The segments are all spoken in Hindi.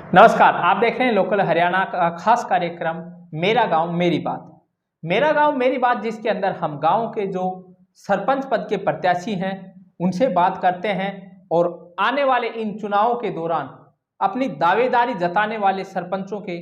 नमस्कार, आप देख रहे हैं लोकल हरियाणा का खास कार्यक्रम मेरा गांव मेरी बात। मेरा गांव मेरी बात, जिसके अंदर हम गांव के जो सरपंच पद के प्रत्याशी हैं उनसे बात करते हैं और आने वाले इन चुनावों के दौरान अपनी दावेदारी जताने वाले सरपंचों के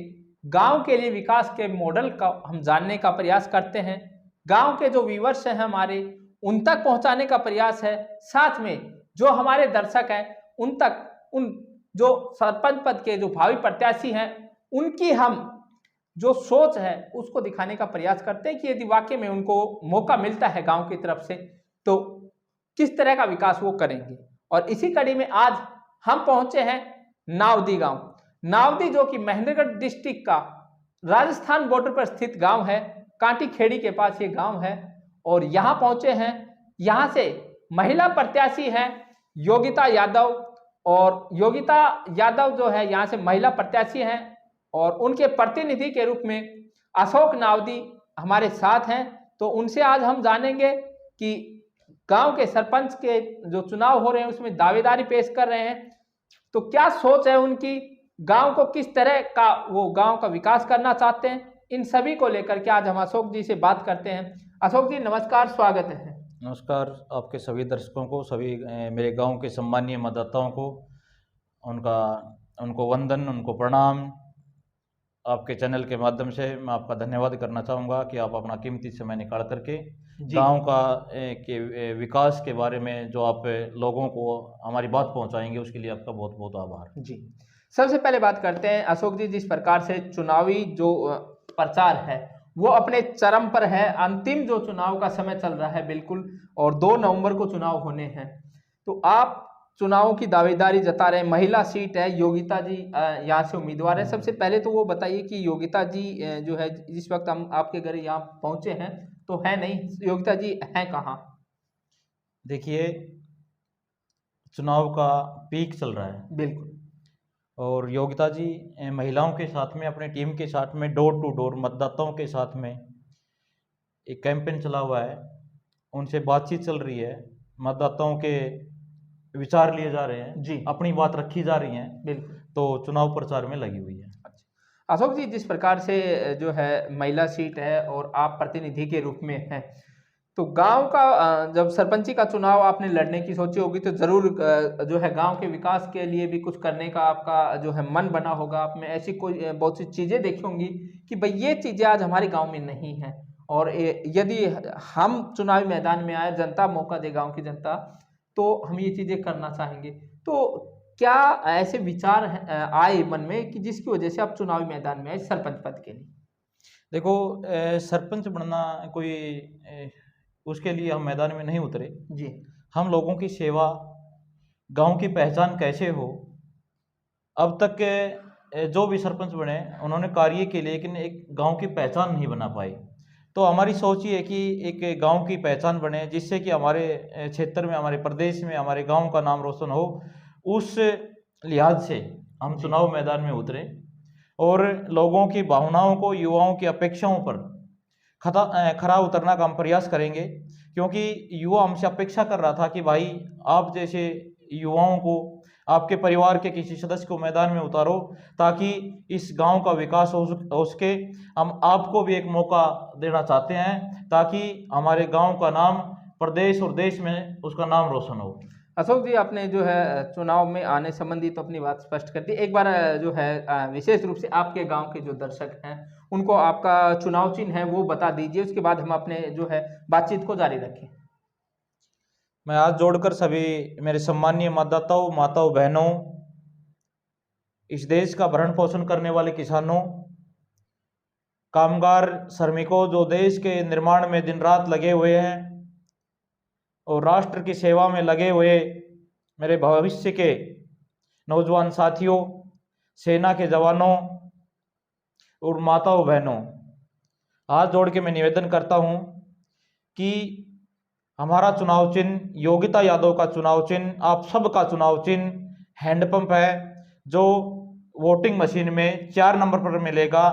गांव के लिए विकास के मॉडल का हम जानने का प्रयास करते हैं। गांव के जो व्यूअर्स हैं हमारे, उन तक पहुंचाने का प्रयास है। साथ में जो हमारे दर्शक हैं उन तक उन जो सरपंच पद के जो भावी प्रत्याशी हैं उनकी हम जो सोच है उसको दिखाने का प्रयास करते हैं कि यदि वाकई में उनको मौका मिलता है गांव की तरफ से तो किस तरह का विकास वो करेंगे। और इसी कड़ी में आज हम पहुंचे हैं नावदी गांव। नावदी जो कि महेंद्रगढ़ डिस्ट्रिक्ट का राजस्थान बॉर्डर पर स्थित गांव है, कांटी खेड़ी के पास ये गांव है। और यहाँ पहुंचे हैं, यहाँ से महिला प्रत्याशी हैं योगिता यादव। और योगिता यादव जो है यहाँ से महिला प्रत्याशी हैं और उनके प्रतिनिधि के रूप में अशोक नावदी हमारे साथ हैं। तो उनसे आज हम जानेंगे कि गांव के सरपंच के जो चुनाव हो रहे हैं उसमें दावेदारी पेश कर रहे हैं तो क्या सोच है उनकी, गांव को किस तरह का वो गांव का विकास करना चाहते हैं, इन सभी को लेकर के आज हम अशोक जी से बात करते हैं। अशोक जी नमस्कार, स्वागत है। नमस्कार आपके सभी दर्शकों को, सभी मेरे गांव के सम्मानीय मतदाताओं को उनको वंदन, उनको प्रणाम। आपके चैनल के माध्यम से मैं आपका धन्यवाद करना चाहूँगा कि आप अपना कीमती समय निकाल करके गांव का के विकास के बारे में जो आप लोगों को हमारी बात पहुंचाएंगे, उसके लिए आपका बहुत बहुत आभार जी। सबसे पहले बात करते हैं अशोक जी, जिस प्रकार से चुनावी जो प्रचार है वो अपने चरम पर है, अंतिम जो चुनाव का समय चल रहा है बिल्कुल, और 2 नवंबर को चुनाव होने हैं। तो आप चुनावों की दावेदारी जता रहे हैं, महिला सीट है, योगिता जी यहाँ से उम्मीदवार है। सबसे पहले तो वो बताइए कि योगिता जी जो है, जिस वक्त हम आपके घर यहाँ पहुंचे हैं तो है नहीं, योगिता जी हैं कहाँ? देखिए, चुनाव का पीक चल रहा है बिल्कुल। और योगिता जी महिलाओं के साथ में, अपने टीम के साथ में, डोर टू डोर मतदाताओं के साथ में एक कैंपेन चला हुआ है। उनसे बातचीत चल रही है, मतदाताओं के विचार लिए जा रहे हैं जी, अपनी बात रखी जा रही है। बिल्कुल। तो चुनाव प्रचार में लगी हुई है। अच्छा अशोक जी, जिस प्रकार से जो है महिला सीट है और आप प्रतिनिधि के रूप में हैं, तो गांव का जब सरपंची का चुनाव आपने लड़ने की सोची होगी तो जरूर जो है गांव के विकास के लिए भी कुछ करने का आपका जो है मन बना होगा। आप में ऐसी कोई बहुत सी चीजें देखी होंगी कि भाई ये चीजें आज हमारे गांव में नहीं है और यदि हम चुनावी मैदान में आए, जनता मौका दे, गांव की जनता, तो हम ये चीजें करना चाहेंगे। तो क्या ऐसे विचार आए मन में कि जिसकी वजह से आप चुनावी मैदान में आए सरपंच पद के लिए? देखो, सरपंच बनना कोई उसके लिए हम मैदान में नहीं उतरे जी। हम लोगों की सेवा, गांव की पहचान कैसे हो। अब तक के जो भी सरपंच बने उन्होंने कार्य किए, लेकिन एक गांव की पहचान नहीं बना पाए। तो हमारी सोच ये है कि एक गांव की पहचान बने, जिससे कि हमारे क्षेत्र में, हमारे प्रदेश में हमारे गांव का नाम रोशन हो। उस लिहाज से हम चुनाव मैदान में उतरे और लोगों की भावनाओं को, युवाओं की अपेक्षाओं पर खरा उतरना का हम प्रयास करेंगे। क्योंकि युवा हमसे अपेक्षा कर रहा था कि भाई आप जैसे युवाओं को, आपके परिवार के किसी सदस्य को मैदान में उतारो ताकि इस गांव का विकास हो सके। हम आपको भी एक मौका देना चाहते हैं ताकि हमारे गांव का नाम प्रदेश और देश में उसका नाम रोशन हो। अशोक जी, आपने जो है चुनाव में आने संबंधी तो अपनी बात स्पष्ट कर दी। एक बार जो है विशेष रूप से आपके गांव के जो दर्शक हैं उनको आपका चुनाव चिन्ह है वो बता दीजिए, उसके बाद हम अपने जो है बातचीत को जारी रखें। मैं हाथ जोड़कर सभी मेरे सम्मानीय मतदाताओं, माताओं, बहनों, इस देश का भरण पोषण करने वाले किसानों, कामगार, श्रमिकों, जो देश के निर्माण में दिन रात लगे हुए हैं और राष्ट्र की सेवा में लगे हुए मेरे भविष्य के नौजवान साथियों, सेना के जवानों और माताओं बहनों, हाथ जोड़ के मैं निवेदन करता हूं कि हमारा चुनाव चिन्ह, योगिता यादव का चुनाव चिन्ह, आप सब का चुनाव चिन्ह हैंडपंप है, जो वोटिंग मशीन में 4 नंबर पर मिलेगा।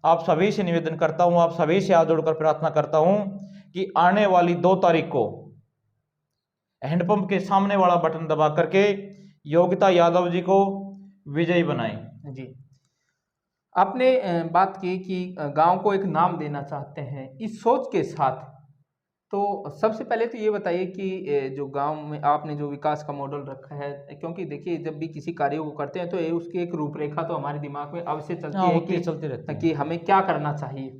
आप सभी से निवेदन करता हूं, आप सभी से हाथ जोड़कर प्रार्थना करता हूं कि आने वाली 2 तारीख को हैंडपंप के सामने वाला बटन दबा करके योगिता यादव जी को विजयी बनाएं। जी। आपने बात की कि गाँव को एक नाम देना चाहते हैं। इस सोच के साथ तो सबसे पहले तो ये बताइए कि जो गाँव में आपने जो विकास का मॉडल रखा है, क्योंकि देखिए जब भी किसी कार्य को करते हैं तो ये उसकी एक रूपरेखा तो हमारे दिमाग में अवश्य चलती हाँ, है होती है, चलती रहती है। कि हमें क्या करना चाहिए।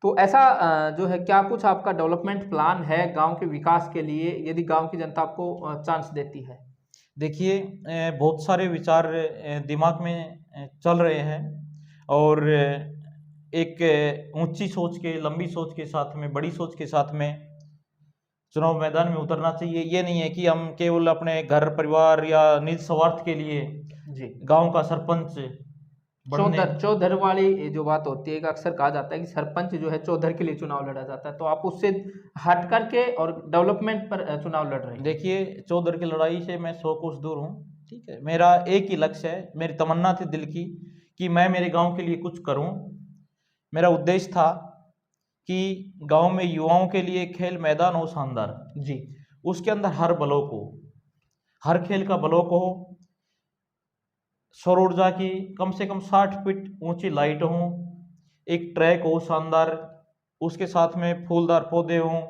तो ऐसा जो है क्या कुछ आपका डेवलपमेंट प्लान है गाँव के विकास के लिए, यदि गाँव की जनता आपको चांस देती है? देखिए, बहुत सारे विचार दिमाग में चल रहे हैं और एक ऊंची सोच के, लंबी सोच के साथ में, बड़ी सोच के साथ में चुनाव मैदान में उतरना चाहिए। ये नहीं है कि हम केवल अपने घर परिवार या निज स्वार्थ के लिए जी। गांव का सरपंच बनने। चौधर वाली ये जो बात होती है कि अक्सर कहा जाता है कि सरपंच जो है चौधर के लिए चुनाव लड़ा जाता है, तो आप उससे हट करके और डेवलपमेंट पर चुनाव लड़ रहे हैं। देखिए, चौधर की लड़ाई से मैं 100 कोस दूर हूँ। ठीक है, मेरा एक ही लक्ष्य है, मेरी तमन्ना थी दिल की कि मैं मेरे गांव के लिए कुछ करूं। मेरा उद्देश्य था कि गांव में युवाओं के लिए खेल मैदान हो शानदार, जी। उसके अंदर हर ब्लॉक हो, हर खेल का ब्लॉक हो, सौर ऊर्जा की कम से कम 60 फीट ऊंची लाइट हो, एक ट्रैक हो शानदार, उसके साथ में फूलदार पौधे हों,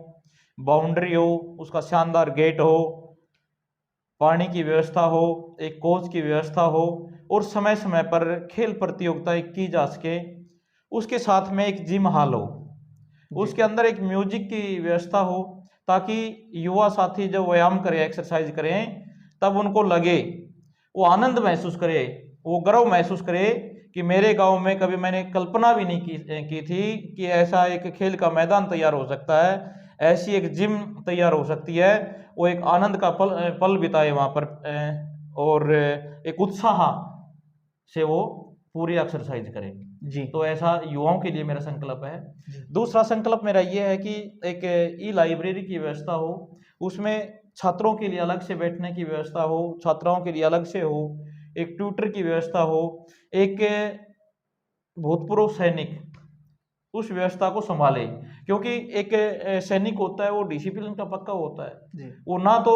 बाउंड्री हो, उसका शानदार गेट हो, पानी की व्यवस्था हो, एक कोच की व्यवस्था हो और समय समय पर खेल प्रतियोगिताएं की जा सके। उसके साथ में एक जिम हॉल हो, उसके अंदर एक म्यूजिक की व्यवस्था हो, ताकि युवा साथी जब व्यायाम करें, एक्सरसाइज करें, तब उनको लगे, वो आनंद महसूस करे, वो गर्व महसूस करे कि मेरे गांव में कभी मैंने कल्पना भी नहीं की थी कि ऐसा एक खेल का मैदान तैयार हो सकता है, ऐसी एक जिम तैयार हो सकती है। वो एक आनंद का पल बिताए वहाँ पर और एक उत्साह से वो पूरी एक्सरसाइज करें। जी। तो ऐसा युवाओं के लिए मेरा संकल्प है। जी। दूसरा संकल्प मेरा ये है कि एक ई लाइब्रेरी की व्यवस्था हो, उसमें छात्रों के लिए अलग से बैठने की व्यवस्था हो, छात्राओं के लिए अलग से हो, एक ट्यूटर की व्यवस्था हो, एक भूतपूर्व सैनिक उस व्यवस्था को संभाले, क्योंकि एक सैनिक होता है वो डिसिप्लिन का पक्का होता है। जी। वो ना तो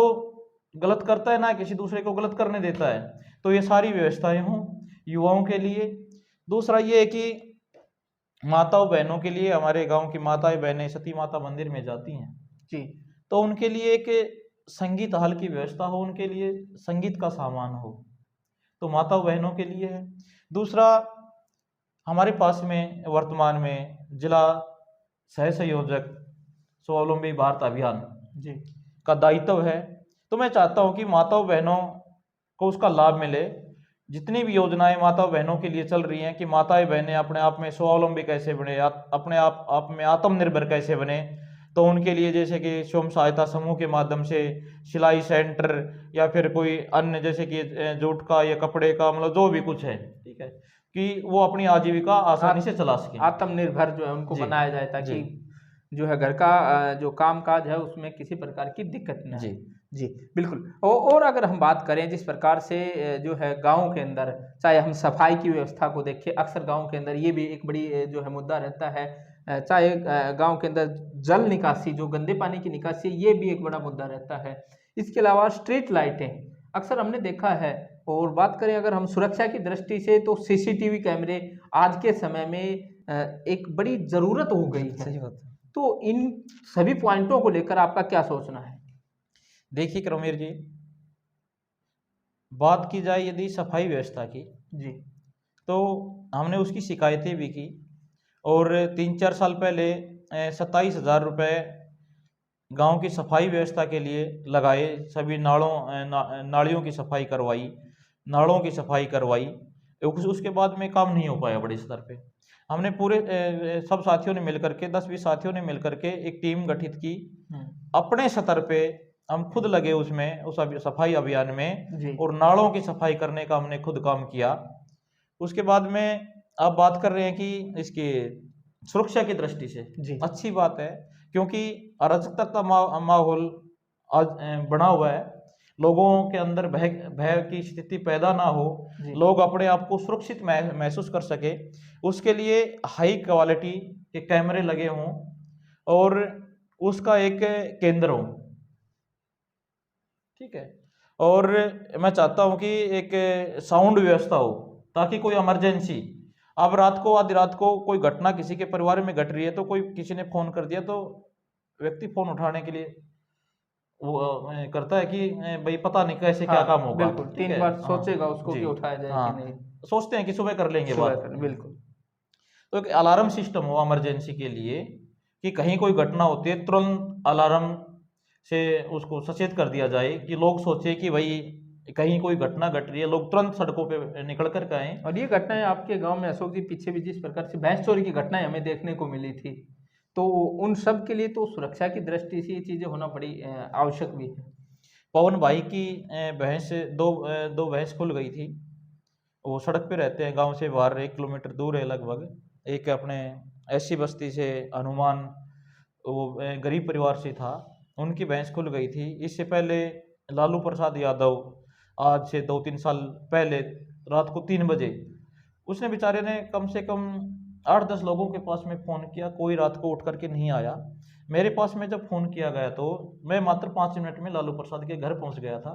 गलत करता है, ना किसी दूसरे को गलत करने देता है। तो ये सारी व्यवस्थाएं हों युवाओं के लिए। दूसरा ये है कि माताओं बहनों के लिए, हमारे गांव की माताएं बहनें सती माता मंदिर में जाती हैं, जी। तो उनके लिए एक संगीत हॉल की व्यवस्था हो, उनके लिए संगीत का सामान हो, तो माताओं बहनों के लिए है। दूसरा, हमारे पास में वर्तमान में जिला सह संयोजक स्वावलंबी भारत अभियान जी। का दायित्व है, तो मैं चाहता हूं कि माताओं बहनों को उसका लाभ मिले। जितनी भी योजनाएं माताओं बहनों के लिए चल रही हैं कि माताएं बहनें अपने आप में स्वावलंबी कैसे बने, अपने आप में आत्मनिर्भर कैसे बने, तो उनके लिए जैसे कि स्वयं सहायता समूह के माध्यम से सिलाई सेंटर या फिर कोई अन्य जैसे कि जूट का या कपड़े का, मतलब जो भी कुछ है, ठीक है, कि वो अपनी आजीविका आसानी से चला सकें, आत्मनिर्भर जो है उनको जी बनाया जाए, जी ताकि जो है घर का जो काम काज है उसमें किसी प्रकार की दिक्कत न जी आए। जी, बिल्कुल। और अगर हम बात करें जिस प्रकार से जो है गाँव के अंदर, चाहे हम सफाई की व्यवस्था को देखें, अक्सर गाँव के अंदर ये भी एक बड़ी जो है मुद्दा रहता है। चाहे गाँव के अंदर जल निकासी, जो गंदे पानी की निकासी, ये भी एक बड़ा मुद्दा रहता है। इसके अलावा स्ट्रीट लाइटें अक्सर हमने देखा है। और बात करें अगर हम सुरक्षा की दृष्टि से, तो सीसीटीवी कैमरे आज के समय में एक बड़ी ज़रूरत हो गई है। सही बात है। तो इन सभी पॉइंटों को लेकर आपका क्या सोचना है? देखिए क्रमेर जी, बात की जाए यदि सफाई व्यवस्था की, जी। तो हमने उसकी शिकायतें भी की और 3-4 साल पहले 27,000 रुपये गांव की सफाई व्यवस्था के लिए लगाए, सभी नालियों की सफाई करवाई, नालों की सफाई करवाई। उसके बाद में काम नहीं हो पाया बड़े स्तर पे। हमने पूरे सब साथियों ने मिलकर के, 10-20 साथियों ने मिलकर के एक टीम गठित की, अपने स्तर पे हम खुद लगे उसमें, उस सफाई अभियान में, जी। और नालों की सफाई करने का हमने खुद काम किया। उसके बाद में आप बात कर रहे हैं कि इसकी सुरक्षा की दृष्टि से जी। अच्छी बात है, क्योंकि अराजकता का माहौल आज बना हुआ है। लोगों के अंदर भय भय की स्थिति पैदा ना हो, जी। लोग अपने आप को सुरक्षित महसूस कर सके, उसके लिए हाई क्वालिटी के कैमरे लगे हों और उसका एक केंद्र हो, ठीक है। और मैं चाहता हूं कि एक साउंड व्यवस्था हो, ताकि कोई इमरजेंसी, अब रात को आधी रात को कोई घटना किसी के परिवार में घट रही है, तो कोई किसी ने फोन कर दिया, तो व्यक्ति फोन उठाने के लिए वो करता है कि भाई पता नहीं कैसे क्या काम होगा, बिल्कुल, ठीक 3 है। बार हाँ, सोचेगा उसको जी, कि उठाया जाए हाँ, कि नहीं। सोचते हैं कि सुबह कर लेंगे सुबह बात। कर, बिल्कुल। तो एक अलार्म सिस्टम हो इमरजेंसी के लिए कि कहीं कोई घटना होती है, तुरंत अलार्म से उसको सचेत कर दिया जाए कि लोग सोचे कि भाई कहीं कोई घटना घट रही है, लोग तुरंत सड़कों पे निकल कर के आए। और ये घटनाएं आपके गांव में अशोक जी पीछे भी जिस प्रकार से भैंस चोरी की घटनाएं हमें देखने को मिली थी, तो उन सब के लिए तो सुरक्षा की दृष्टि से ये चीजें होना बड़ी आवश्यक भी है। पवन भाई की भैंस दो भैंस खुल गई थी। वो सड़क पे रहते हैं, गांव से बाहर 1 किलोमीटर दूर है लगभग। एक अपने ऐसी बस्ती से हनुमान, वो गरीब परिवार से था, उनकी भैंस खुल गई थी। इससे पहले लालू प्रसाद यादव आज से 2-3 साल पहले रात को 3 बजे उसने बेचारे ने कम से कम 8-10 लोगों के पास में फ़ोन किया, कोई रात को उठ करके नहीं आया। मेरे पास में जब फ़ोन किया गया तो मैं मात्र 5 मिनट में लालू प्रसाद के घर पहुंच गया था।